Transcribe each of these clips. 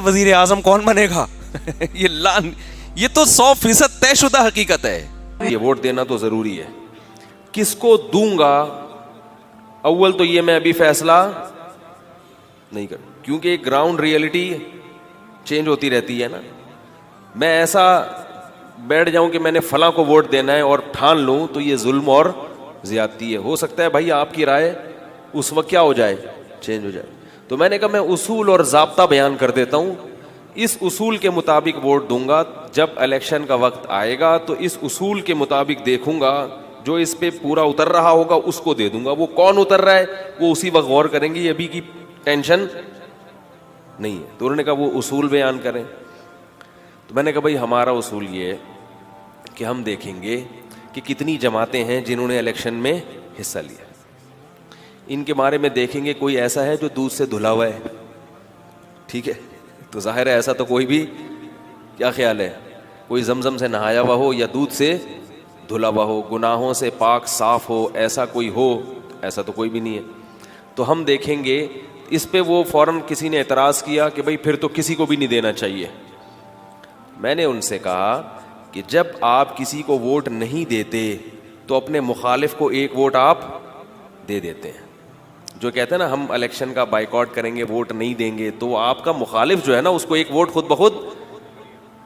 وزیر اعظم کون بنے گا؟ یہ تو 100% طے شدہ حقیقت ہے. یہ ووٹ دینا تو ضروری ہے. کس کو دوں گا اول تو یہ میں ابھی فیصلہ نہیں کر, کیونکہ گراؤنڈ ریئلٹی چینج ہوتی رہتی ہے نا. میں ایسا بیٹھ جاؤں کہ میں نے فلاں کو ووٹ دینا ہے اور ٹھان لوں تو یہ ظلم اور زیادتی ہے. ہو سکتا ہے بھائی آپ کی رائے اس وقت کیا ہو جائے, چینج ہو جائے. تو میں نے کہا میں اصول اور ضابطہ بیان کر دیتا ہوں, اس اصول کے مطابق ووٹ دوں گا. جب الیکشن کا وقت آئے گا تو اس اصول کے مطابق دیکھوں گا, جو اس پہ پورا اتر رہا ہوگا اس کو دے دوں گا. وہ کون اتر رہا ہے وہ اسی وقت غور کریں گے, یہ ابھی کی ٹینشن نہیں ہے. تو انہوں نے کہا وہ اصول بیان کریں. تو میں نے کہا بھائی ہمارا اصول یہ ہے کہ ہم دیکھیں گے کہ کتنی جماعتیں ہیں جنہوں نے الیکشن میں حصہ لیا. ان کے بارے میں دیکھیں گے کوئی ایسا ہے جو دودھ سے دھلا ہوا ہے, ٹھیک ہے, تو ظاہر ہے ایسا تو کوئی بھی, کیا خیال ہے, کوئی زمزم سے نہایا ہوا ہو یا دودھ سے دھلا ہوا ہو, گناہوں سے پاک صاف ہو, ایسا کوئی ہو, ایسا تو کوئی بھی نہیں ہے. تو ہم دیکھیں گے. اس پہ وہ فوراً کسی نے اعتراض کیا کہ بھائی پھر تو کسی کو بھی نہیں دینا چاہیے. میں نے ان سے کہا کہ جب آپ کسی کو ووٹ نہیں دیتے تو اپنے مخالف کو ایک ووٹ آپ دے دیتے ہیں. جو کہتے ہیں نا ہم الیکشن کا بائیکاٹ کریں گے, ووٹ نہیں دیں گے, تو آپ کا مخالف جو ہے نا اس کو ایک ووٹ خود بخود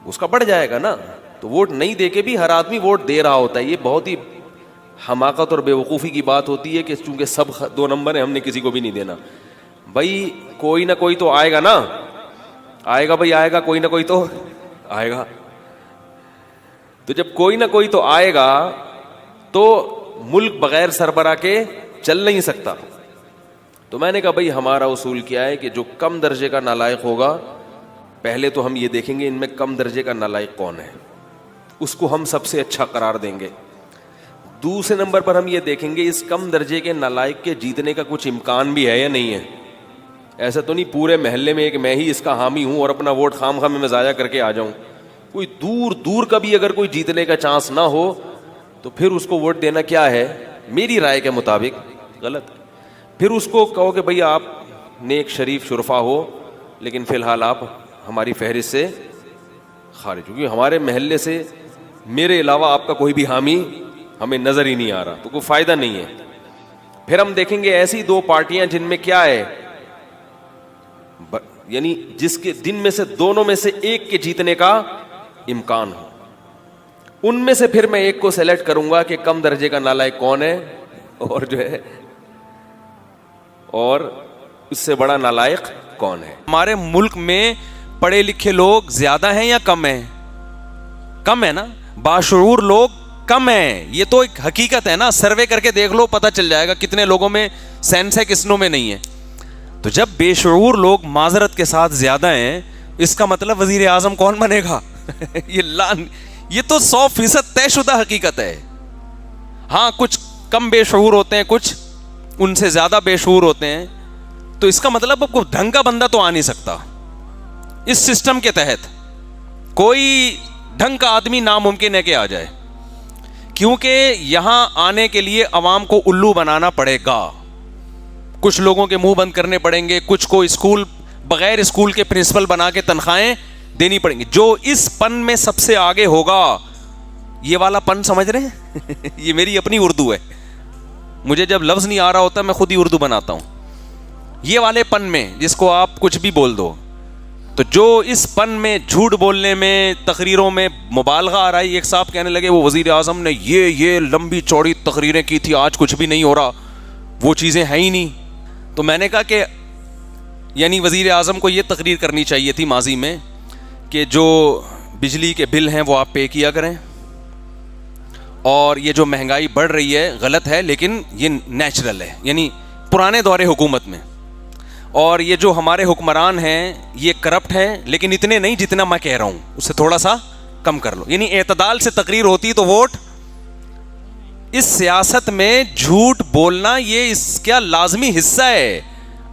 اس کا بڑھ جائے گا نا. تو ووٹ نہیں دے کے بھی ہر آدمی ووٹ دے رہا ہوتا ہے. یہ بہت ہی حماقت اور بیوقوفی کی بات ہوتی ہے کہ چونکہ سب 2 نمبر ہیں ہم نے کسی کو بھی نہیں دینا. بھائی کوئی نہ کوئی تو آئے گا نا, آئے گا بھائی, آئے گا کوئی نہ کوئی تو آئے گا. تو جب کوئی نہ کوئی تو آئے گا تو ملک بغیر سربراہ کے چل نہیں سکتا. تو میں نے کہا بھائی ہمارا اصول کیا ہے کہ جو کم درجے کا نالائق ہوگا, پہلے تو ہم یہ دیکھیں گے ان میں کم درجے کا نالائق کون ہے, اس کو ہم سب سے اچھا قرار دیں گے. دوسرے نمبر پر ہم یہ دیکھیں گے اس کم درجے کے نالائق کے جیتنے کا کچھ امکان بھی ہے یا نہیں ہے. ایسا تو نہیں پورے محلے میں ایک میں ہی اس کا حامی ہوں اور اپنا ووٹ خام خواہ میں ضائع کر کے آ جاؤں. کوئی دور دور کا بھی اگر کوئی جیتنے کا چانس نہ ہو تو پھر اس کو ووٹ دینا کیا ہے, میری رائے کے مطابق غلط ہے. پھر اس کو کہو کہ بھئی آپ نیک شریف شرفا ہو لیکن فی الحال آپ ہماری فہرست سے خارج, کیونکہ ہمارے محلے سے میرے علاوہ آپ کا کوئی بھی حامی ہمیں نظر ہی نہیں آ رہا, تو کوئی فائدہ نہیں ہے. پھر ہم دیکھیں گے ایسی 2 پارٹیاں جن میں کیا ہے, یعنی جس کے دن میں سے دونوں میں سے ایک کے جیتنے کا امکان ہو. ان میں سے پھر میں ایک کو سلیکٹ کروں گا کہ کم درجے کا نالائق کون ہے اور جو ہے اور اس سے بڑا نالائق کون ہے. ہمارے ملک میں پڑھے لکھے لوگ زیادہ ہیں یا کم ہیں؟ کم ہے نا. باشعور لوگ کم ہیں, یہ تو ایک حقیقت ہے نا. سروے کر کے دیکھ لو, پتہ چل جائے گا کتنے لوگوں میں سینس ہے کتنوں میں نہیں ہے. تو جب بے شعور لوگ معذرت کے ساتھ زیادہ ہیں, اس کا مطلب وزیر اعظم کون بنے گا؟ یہ تو 100% طے شدہ حقیقت ہے. ہاں کچھ کم بے شعور ہوتے ہیں, کچھ ان سے زیادہ بے شعور ہوتے ہیں, تو اس کا مطلب اب کوئی ڈھنگ کا بندہ تو آ نہیں سکتا اس سسٹم کے تحت. کوئی ڈھنگ کا آدمی ناممکن ہے کہ آ جائے, کیونکہ یہاں آنے کے لیے عوام کو الو بنانا پڑے گا. کچھ لوگوں کے منہ بند کرنے پڑیں گے, کچھ کو اسکول بغیر اسکول کے پرنسپل بنا کے تنخواہیں دینی پڑیں گی. جو اس پن میں سب سے آگے ہوگا, یہ والا پن سمجھ رہے ہیں یہ میری اپنی اردو ہے, مجھے جب لفظ نہیں آ رہا ہوتا میں خود ہی اردو بناتا ہوں. یہ والے پن میں جس کو آپ کچھ بھی بول دو, تو جو اس پن میں جھوٹ بولنے میں تقریروں میں مبالغہ آ رہا ہے. ایک صاحب کہنے لگے وہ وزیر اعظم نے یہ لمبی چوڑی تقریریں کی تھی, آج کچھ بھی نہیں ہو رہا, وہ چیزیں ہیں ہی نہیں. تو میں نے کہا کہ یعنی وزیر اعظم کو یہ تقریر کرنی چاہیے تھی ماضی میں کہ جو بجلی کے بل ہیں وہ آپ پے کیا کریں, اور یہ جو مہنگائی بڑھ رہی ہے غلط ہے لیکن یہ نیچرل ہے, یعنی پرانے دور حکومت میں. اور یہ جو ہمارے حکمران ہیں یہ کرپٹ ہیں لیکن اتنے نہیں جتنا میں کہہ رہا ہوں, اس سے تھوڑا سا کم کر لو. یعنی اعتدال سے تقریر ہوتی تو ووٹ. اس سیاست میں جھوٹ بولنا یہ اس کا لازمی حصہ ہے.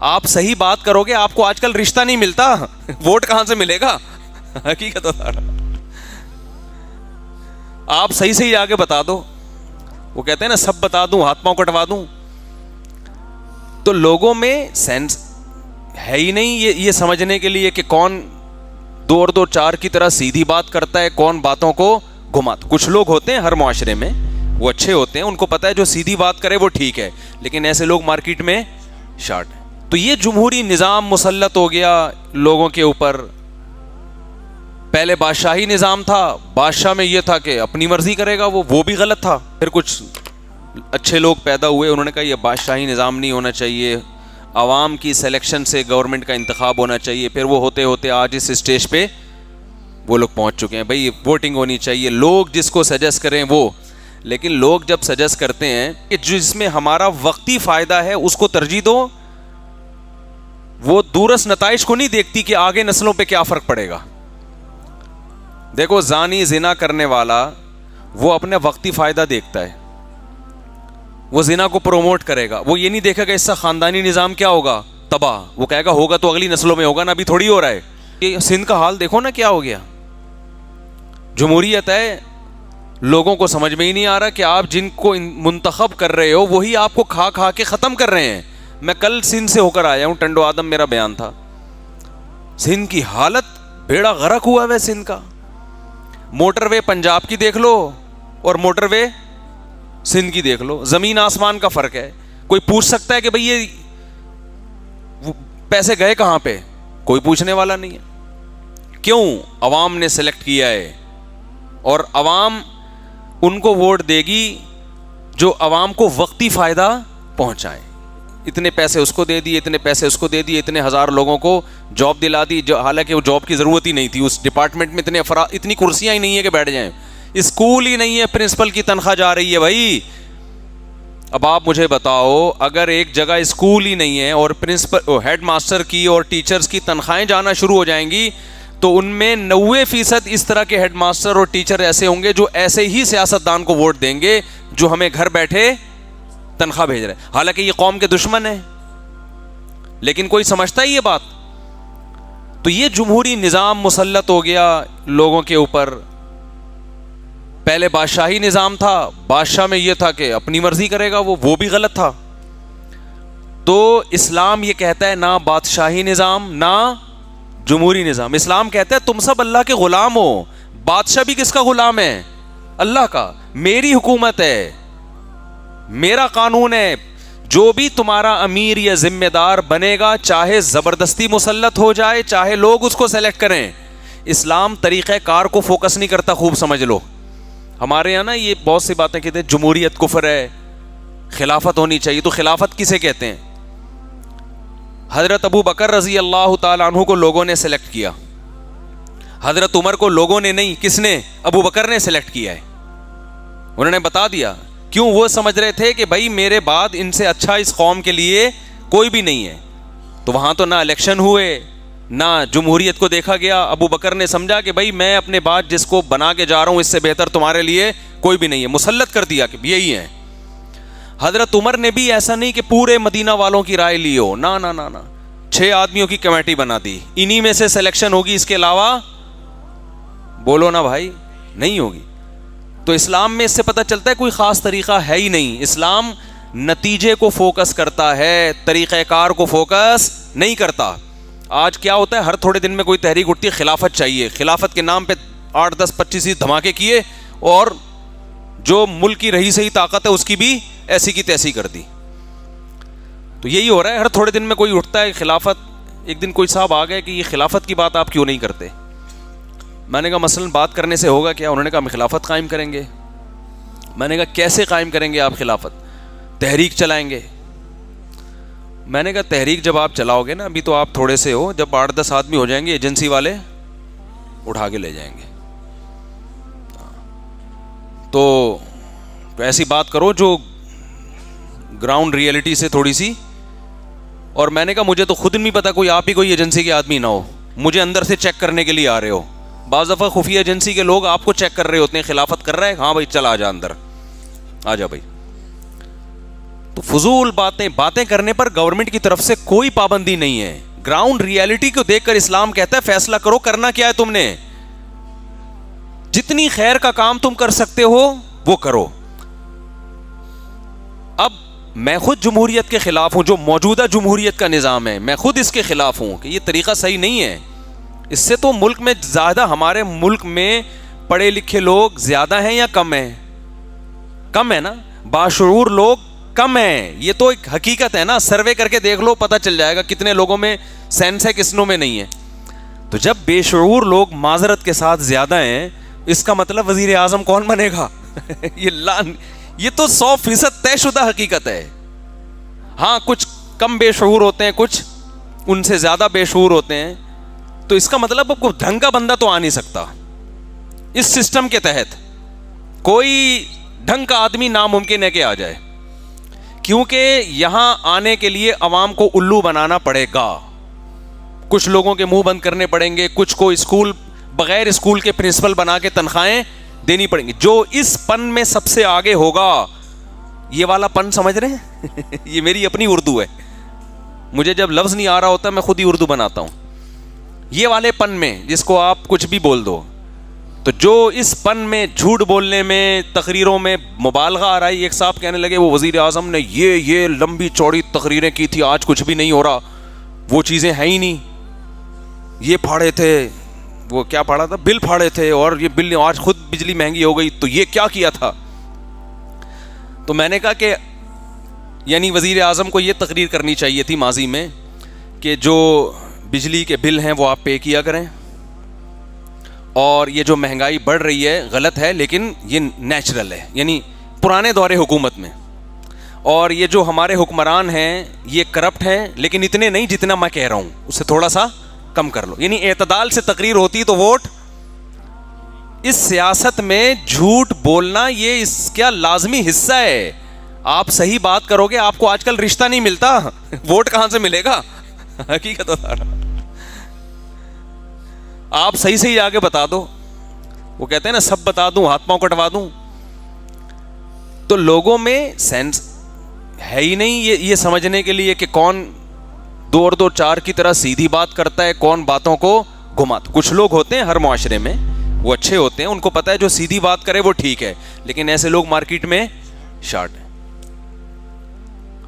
آپ صحیح بات کرو گے, آپ کو آج کل رشتہ نہیں ملتا, ووٹ کہاں سے ملے گا؟ حقیقت بتا رہا, آپ صحیح آگے بتا دو. وہ کہتے ہیں نا سب بتا دوں ہاتھ پاؤں کٹوا دوں. تو لوگوں میں سینس ہے ہی نہیں یہ سمجھنے کے لیے کہ کون دو اور دو چار کی طرح سیدھی بات کرتا ہے, کون باتوں کو گھماتا. کچھ لوگ ہوتے ہیں ہر معاشرے میں, وہ اچھے ہوتے ہیں, ان کو پتا ہے جو سیدھی بات کرے وہ ٹھیک ہے, لیکن ایسے لوگ مارکیٹ میں شارٹ ہیں. تو یہ جمہوری نظام مسلط ہو گیا لوگوں کے اوپر. پہلے بادشاہی نظام تھا, بادشاہ میں یہ تھا کہ اپنی مرضی کرے گا, وہ بھی غلط تھا. پھر کچھ اچھے لوگ پیدا ہوئے, انہوں نے کہا یہ بادشاہی نظام نہیں ہونا چاہیے, عوام کی سلیکشن سے گورنمنٹ کا انتخاب ہونا چاہیے. پھر وہ ہوتے ہوتے آج اس اسٹیج پہ وہ لوگ پہنچ چکے ہیں. بھائی ووٹنگ ہونی چاہیے, لوگ جس کو سجیسٹ کریں وہ. لیکن لوگ جب سجیسٹ کرتے ہیں کہ جس میں ہمارا وقتی فائدہ ہے اس کو ترجیح دو, وہ دورس نتائج کو نہیں دیکھتی کہ آگے نسلوں پہ کیا فرق پڑے گا. دیکھو زانی زنا کرنے والا وہ اپنے وقتی فائدہ دیکھتا ہے, وہ زنا کو پروموٹ کرے گا, وہ یہ نہیں دیکھے گا اس سے خاندانی نظام کیا ہوگا, تباہ. وہ کہے گا ہوگا تو اگلی نسلوں میں ہوگا نا, ابھی تھوڑی ہو رہا ہے. یہ سندھ کا حال دیکھو نا کیا ہو گیا. جمہوریت ہے, لوگوں کو سمجھ میں ہی نہیں آ رہا کہ آپ جن کو منتخب کر رہے ہو وہی آپ کو کھا کھا کے ختم کر رہے ہیں. میں کل سندھ سے ہو کر آیا ہوں, ٹنڈو آدم میرا بیان تھا. سندھ کی حالت بیڑا غرق ہوا ہے سندھ کا. موٹر وے پنجاب کی دیکھ لو اور موٹر وے سندھ کی دیکھ لو, زمین آسمان کا فرق ہے. کوئی پوچھ سکتا ہے کہ بھئی یہ پیسے گئے کہاں پہ؟ کوئی پوچھنے والا نہیں ہے. کیوں؟ عوام نے سلیکٹ کیا ہے, اور عوام ان کو ووٹ دے گی جو عوام کو وقتی فائدہ پہنچائے. اتنے پیسے اس کو دے دیے, اتنے پیسے اس کو دے دیے, اتنے ہزار لوگوں کو جاب دلا دی, جو حالانکہ وہ جاب کی ضرورت ہی نہیں تھی. اس ڈپارٹمنٹ میں اتنے افراد, اتنی کرسیاں ہی نہیں ہیں کہ بیٹھ جائیں. اسکول ہی نہیں ہے, پرنسپل کی تنخواہ جا رہی ہے بھائی. اب آپ مجھے بتاؤ, اگر ایک جگہ اسکول ہی نہیں ہے اور پرنسپل ہیڈ ماسٹر کی اور ٹیچرز کی تنخواہیں جانا شروع ہو جائیں گی, تو ان میں 90% اس طرح کے ہیڈ ماسٹر اور ٹیچر ایسے ہوں گے جو ایسے ہی سیاستدان کو ووٹ دیں گے جو ہمیں گھر بیٹھے تنخواہ بھیج رہے. حالانکہ یہ قوم کے دشمن ہیں, لیکن کوئی سمجھتا ہی یہ بات. تو یہ جمہوری نظام مسلط ہو گیا لوگوں کے اوپر. پہلے بادشاہی نظام تھا, بادشاہ میں یہ تھا کہ اپنی مرضی کرے گا, وہ بھی غلط تھا. تو اسلام یہ کہتا ہے نہ بادشاہی نظام نہ جمہوری نظام. اسلام کہتا ہے تم سب اللہ کے غلام ہو. بادشاہ بھی کس کا غلام ہے؟ اللہ کا. میری حکومت ہے, میرا قانون ہے. جو بھی تمہارا امیر یا ذمہ دار بنے گا, چاہے زبردستی مسلط ہو جائے چاہے لوگ اس کو سلیکٹ کریں, اسلام طریقہ کار کو فوکس نہیں کرتا. خوب سمجھ لو, ہمارے یہاں نا یہ بہت سی باتیں کہتے ہیں جمہوریت کفر ہے, خلافت ہونی چاہیے. تو خلافت کسے کہتے ہیں؟ حضرت ابو بکر رضی اللہ تعالیٰ عنہ کو لوگوں نے سلیکٹ کیا, حضرت عمر کو لوگوں نے نہیں, کس نے؟ ابو بکر نے سلیکٹ کیا ہے. انہوں نے بتا دیا. کیوں؟ وہ سمجھ رہے تھے کہ بھائی میرے بعد ان سے اچھا اس قوم کے لیے کوئی بھی نہیں ہے. تو وہاں تو نہ الیکشن ہوئے نہ جمہوریت کو دیکھا گیا. ابو بکر نے سمجھا کہ بھائی میں اپنے بعد جس کو بنا کے جا رہا ہوں اس سے بہتر تمہارے لیے کوئی بھی نہیں ہے, مسلط کر دیا کہ یہی ہے. حضرت عمر نے بھی ایسا نہیں کہ پورے مدینہ والوں کی رائے لی ہو, نہ نہ نہ, 6 آدمیوں کی کمیٹی بنا دی, انہی میں سے سلیکشن ہوگی, اس کے علاوہ بولو نا بھائی نہیں ہوگی. تو اسلام میں اس سے پتہ چلتا ہے کوئی خاص طریقہ ہے ہی نہیں. اسلام نتیجے کو فوکس کرتا ہے, طریقہ کار کو فوکس نہیں کرتا. آج کیا ہوتا ہے, ہر تھوڑے دن میں کوئی تحریک اٹھتی ہے, خلافت چاہیے, خلافت کے نام پہ 8, 10, 25 دھماکے کیے, اور جو ملک کی رہی صحیح طاقت ہے اس کی بھی ایسی کی تیسی کر دی. تو یہی ہو رہا ہے, ہر تھوڑے دن میں کوئی اٹھتا ہے خلافت. ایک دن کوئی صاحب آ گئے کہ یہ خلافت کی بات آپ کیوں نہیں کرتے؟ میں نے کہا مثلاً بات کرنے سے ہوگا کیا؟ انہوں نے کہا ہم خلافت قائم کریں گے. میں نے کہا کیسے قائم کریں گے آپ خلافت؟ تحریک چلائیں گے. میں نے کہا تحریک جب آپ چلاؤ گے نا, ابھی تو آپ تھوڑے سے ہو, جب 8, 10 آدمی ہو جائیں گے ایجنسی والے اٹھا کے لے جائیں گے. تو ایسی بات کرو جو گراؤنڈ ریئلٹی سے تھوڑی سی. اور میں نے کہا مجھے تو خود نہیں پتا, کوئی آپ ہی کوئی ایجنسی کے آدمی نہ ہو, مجھے اندر سے چیک کرنے کے لیے آ رہے ہو. بعض دفعہ خفیہ ایجنسی کے لوگ آپ کو چیک کر رہے ہوتے ہیں, خلافت کر رہا ہے, ہاں بھائی چل آ جا اندر, آ جا بھائی. تو فضول باتیں کرنے پر گورنمنٹ کی طرف سے کوئی پابندی نہیں ہے. گراؤنڈ ریئلٹی کو دیکھ کر اسلام کہتا ہے فیصلہ کرو, کرنا کیا ہے تم نے. جتنی خیر کا کام تم کر سکتے ہو وہ کرو. اب میں خود جمہوریت کے خلاف ہوں, جو موجودہ جمہوریت کا نظام ہے میں خود اس کے خلاف ہوں کہ یہ طریقہ صحیح نہیں ہے. اس سے تو ملک میں زیادہ, ہمارے ملک میں پڑھے لکھے لوگ زیادہ ہیں یا کم ہیں؟ کم ہے نا. باشعور لوگ کم ہیں, یہ تو ایک حقیقت ہے نا. سروے کر کے دیکھ لو, پتہ چل جائے گا کتنے لوگوں میں سینس ہے, کتنوں میں نہیں ہے. تو جب بے شعور لوگ معذرت کے ساتھ زیادہ ہیں, اس کا مطلب وزیر اعظم کون بنے گا؟ یہ تو 100% طے شدہ حقیقت ہے. ہاں کچھ کم بے شعور ہوتے ہیں, کچھ ان سے زیادہ بے شعور ہوتے ہیں, تو اس کا مطلب کوئی ڈھنگ کا بندہ تو آ نہیں سکتا اس سسٹم کے تحت. کوئی ڈھنگ کا آدمی ناممکن ہے کہ آ جائے, کیونکہ یہاں آنے کے لیے عوام کو الو بنانا پڑے گا. کچھ لوگوں کے منہ بند کرنے پڑیں گے, کچھ کو اسکول بغیر اسکول کے پرنسپل بنا کے تنخواہیں دینی پڑیں گی. جو اس پن میں سب سے آگے ہوگا, یہ والا پن سمجھ رہے ہیں یہ میری اپنی اردو ہے, مجھے جب لفظ نہیں آ رہا ہوتا میں خود ہی اردو بناتا ہوں. یہ والے پن میں جس کو آپ کچھ بھی بول دو, تو جو اس پن میں جھوٹ بولنے میں, تقریروں میں مبالغہ آ رہا ہے. ایک صاحب کہنے لگے وہ وزیر اعظم نے یہ لمبی چوڑی تقریریں کی تھی, آج کچھ بھی نہیں ہو رہا, وہ چیزیں ہیں ہی نہیں. یہ پھاڑے تھے, وہ کیا پھاڑا تھا, بل پھاڑے تھے, اور یہ بل آج خود بجلی مہنگی ہو گئی, تو یہ کیا کیا تھا. تو میں نے کہا کہ یعنی وزیر اعظم کو یہ تقریر کرنی چاہیے تھی ماضی میں کہ جو بجلی کے بل ہیں وہ آپ پے کیا کریں, اور یہ جو مہنگائی بڑھ رہی ہے غلط ہے لیکن یہ نیچرل ہے, یعنی پرانے دور حکومت میں. اور یہ جو ہمارے حکمران ہیں یہ کرپٹ ہیں, لیکن اتنے نہیں جتنا میں کہہ رہا ہوں, اس سے تھوڑا سا کم کر لو. یعنی اعتدال سے تقریر ہوتی تو ووٹ. اس سیاست میں جھوٹ بولنا یہ اس کا لازمی حصہ ہے. آپ صحیح بات کرو گے, آپ کو آج کل رشتہ نہیں ملتا, ووٹ کہاں سے ملے گا؟ حقیقت بتا رہا, آپ صحیح جا کے بتا دو. وہ کہتے ہیں نا سب بتا دوں ہاتھ پاؤں کٹوا دوں. تو لوگوں میں سینس ہے ہی نہیں یہ سمجھنے کے لیے کہ کون 2 اور 2 4 کی طرح سیدھی بات کرتا ہے, کون باتوں کو گھماتا. کچھ لوگ ہوتے ہیں ہر معاشرے میں, وہ اچھے ہوتے ہیں, ان کو پتا ہے جو سیدھی بات کرے وہ ٹھیک ہے, لیکن ایسے لوگ مارکیٹ میں شارٹ ہیں.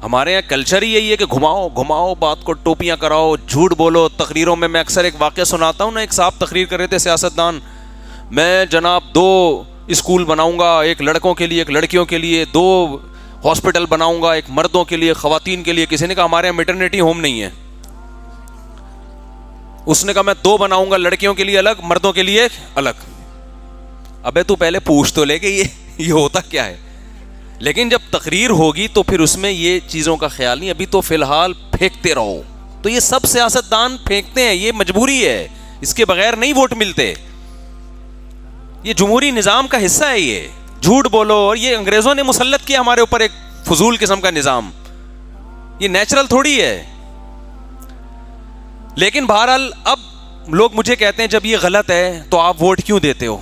ہمارے یہاں کلچر ہی یہی ہے کہ گھماؤ بات کو, ٹوپیاں کراؤ, جھوٹ بولو. تقریروں میں اکثر ایک واقعہ سناتا ہوں نا, ایک صاحب تقریر کر رہے تھے سیاستدان, میں جناب 2 اسکول بناؤں گا, ایک لڑکوں کے لیے ایک لڑکیوں کے لیے, 2 ہاسپٹل بناؤں گا, ایک مردوں کے لیے خواتین کے لیے. کسی نے کہا ہمارے یہاں میٹرنیٹی ہوم نہیں ہے. اس نے کہا میں 2 بناؤں گا, لڑکیوں کے لیے الگ, مردوں کے لیے الگ. ابے تو پہلے پوچھ تو لے کہ یہ ہوتا کیا ہے. لیکن جب تقریر ہوگی تو پھر اس میں یہ چیزوں کا خیال نہیں. ابھی تو فی الحال پھینکتے رہو. تو یہ سب سیاستدان پھینکتے ہیں, یہ مجبوری ہے, اس کے بغیر نہیں ووٹ ملتے. یہ جمہوری نظام کا حصہ ہے, یہ جھوٹ بولو. اور یہ انگریزوں نے مسلط کیا ہمارے اوپر ایک فضول قسم کا نظام, یہ نیچرل تھوڑی ہے. لیکن بہرحال اب لوگ مجھے کہتے ہیں جب یہ غلط ہے تو آپ ووٹ کیوں دیتے ہو,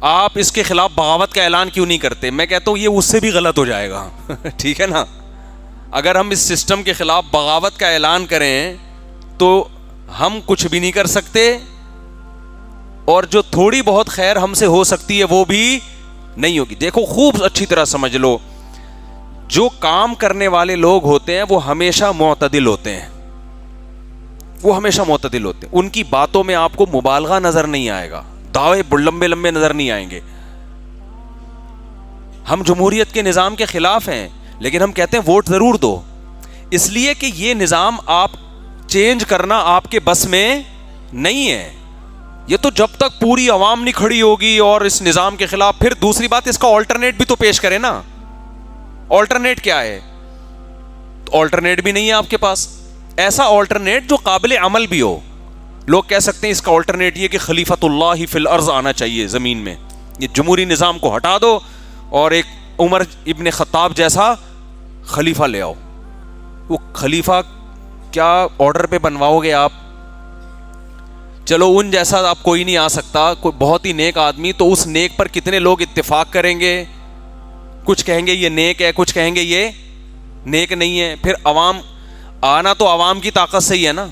آپ اس کے خلاف بغاوت کا اعلان کیوں نہیں کرتے. میں کہتا ہوں یہ اس سے بھی غلط ہو جائے گا ٹھیک ہے نا. اگر ہم اس سسٹم کے خلاف بغاوت کا اعلان کریں تو ہم کچھ بھی نہیں کر سکتے, اور جو تھوڑی بہت خیر ہم سے ہو سکتی ہے وہ بھی نہیں ہوگی. دیکھو خوب اچھی طرح سمجھ لو, جو کام کرنے والے لوگ ہوتے ہیں وہ ہمیشہ معتدل ہوتے ہیں, وہ ہمیشہ معتدل ہوتے ہیں. ان کی باتوں میں آپ کو مبالغہ نظر نہیں آئے گا, دعوے لمبے لمبے نظر نہیں آئیں گے. ہم جمہوریت کے نظام کے خلاف ہیں, لیکن ہم کہتے ہیں ووٹ ضرور دو, اس لیے کہ یہ نظام آپ چینج کرنا آپ کے بس میں نہیں ہے. یہ تو جب تک پوری عوام نہیں کھڑی ہوگی اور اس نظام کے خلاف. پھر دوسری بات, اس کا آلٹرنیٹ بھی تو پیش کرے نا. آلٹرنیٹ کیا ہے؟ آلٹرنیٹ بھی نہیں ہے آپ کے پاس. ایسا آلٹرنیٹ جو قابل عمل بھی ہو. لوگ کہہ سکتے ہیں اس کا آلٹرنیٹ یہ کہ خلیفۃ اللہ فی الارض آنا چاہیے زمین میں, یہ جمہوری نظام کو ہٹا دو اور ایک عمر ابن خطاب جیسا خلیفہ لے آؤ. وہ خلیفہ کیا آرڈر پہ بنواؤ گے آپ؟ چلو ان جیسا آپ کوئی نہیں آ سکتا, کوئی بہت ہی نیک آدمی. تو اس نیک پر کتنے لوگ اتفاق کریں گے؟ کچھ کہیں گے یہ نیک ہے, کچھ کہیں گے یہ نیک نہیں ہے. پھر عوام آنا تو عوام کی طاقت سے ہی ہے نا.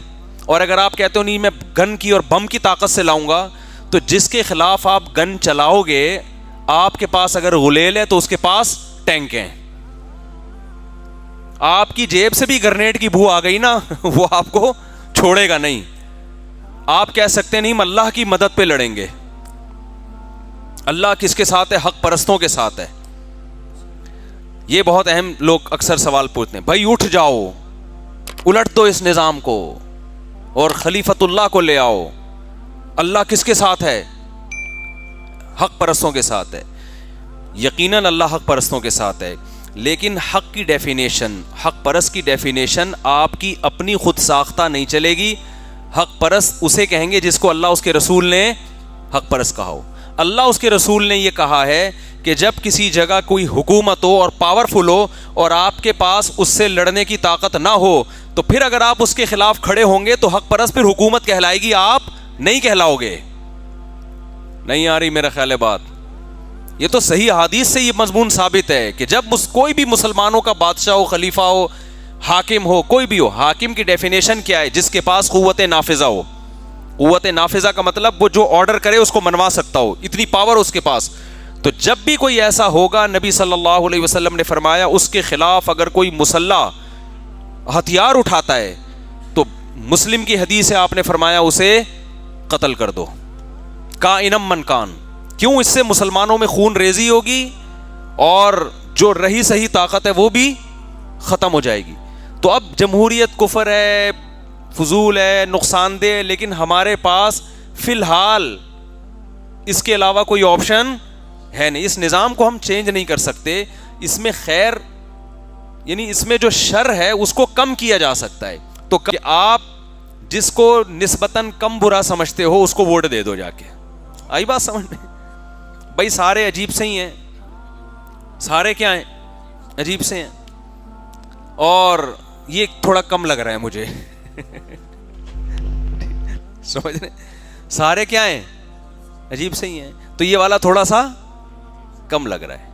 اور اگر آپ کہتے ہو نہیں میں گن کی اور بم کی طاقت سے لاؤں گا, تو جس کے خلاف آپ گن چلاؤ گے, آپ کے پاس اگر غلیل ہے تو اس کے پاس ٹینک ہیں. آپ کی جیب سے بھی گرنیڈ کی بو آ گئی نا, وہ آپ کو چھوڑے گا نہیں. آپ کہہ سکتے نہیں ہم اللہ کی مدد پہ لڑیں گے. اللہ کس کے ساتھ ہے؟ حق پرستوں کے ساتھ ہے. یہ بہت اہم لوگ اکثر سوال پوچھتے ہیں, بھائی اٹھ جاؤ, الٹ دو اس نظام کو اور خلیفۃ اللہ کو لے آؤ. اللہ کس کے ساتھ ہے؟ حق پرستوں کے ساتھ ہے. یقیناً اللہ حق پرستوں کے ساتھ ہے, لیکن حق کی ڈیفینیشن, حق پرست کی ڈیفینیشن آپ کی اپنی خود ساختہ نہیں چلے گی. حق پرست اسے کہیں گے جس کو اللہ اس کے رسول نے حق پرست کہا ہو. اللہ اس کے رسول نے یہ کہا ہے کہ جب کسی جگہ کوئی حکومت ہو اور پاورفل ہو اور آپ کے پاس اس سے لڑنے کی طاقت نہ ہو, تو پھر اگر آپ اس کے خلاف کھڑے ہوں گے تو حق پرست پھر حکومت کہلائے گی, آپ نہیں کہلاؤ گے. نہیں آ رہی میرا خیال ہے بات؟ یہ تو صحیح حدیث سے یہ مضمون ثابت ہے کہ جب کوئی بھی مسلمانوں کا بادشاہ ہو, خلیفہ ہو, حاکم ہو, کوئی بھی ہو, حاکم کی ڈیفینیشن کیا ہے؟ جس کے پاس قوت نافذہ ہو. قوت نافذہ کا مطلب وہ جو آرڈر کرے اس کو منوا سکتا ہو, اتنی پاور اس کے پاس. تو جب بھی کوئی ایسا ہوگا, نبی صلی اللہ علیہ وسلم نے فرمایا اس کے خلاف اگر کوئی مسلح ہتھیار اٹھاتا ہے تو مسلم کی حدیث ہے, آپ نے فرمایا اسے قتل کر دو, کائنم من کان. کیوں؟ اس سے مسلمانوں میں خون ریزی ہوگی اور جو رہی صحیح طاقت ہے وہ بھی ختم ہو جائے گی. تو اب جمہوریت کفر ہے, فضول ہے, نقصان دہ, لیکن ہمارے پاس فی الحال اس کے علاوہ کوئی آپشن ہے نہیں. اس نظام کو ہم چینج نہیں کر سکتے. اس میں خیر یعنی اس میں جو شر ہے اس کو کم کیا جا سکتا ہے. تو کہ آپ جس کو نسبتاً کم برا سمجھتے ہو اس کو ووٹ دے دو جا کے. آئی بات سمجھ میں؟ بھائی سارے عجیب سے ہی ہیں, سارے کیا ہیں؟ عجیب سے ہیں. اور یہ تھوڑا کم لگ رہا ہے مجھے سمجھ رہے؟ سارے کیا ہیں؟ عجیب سے ہی ہیں. تو یہ والا تھوڑا سا کم لگ رہا ہے.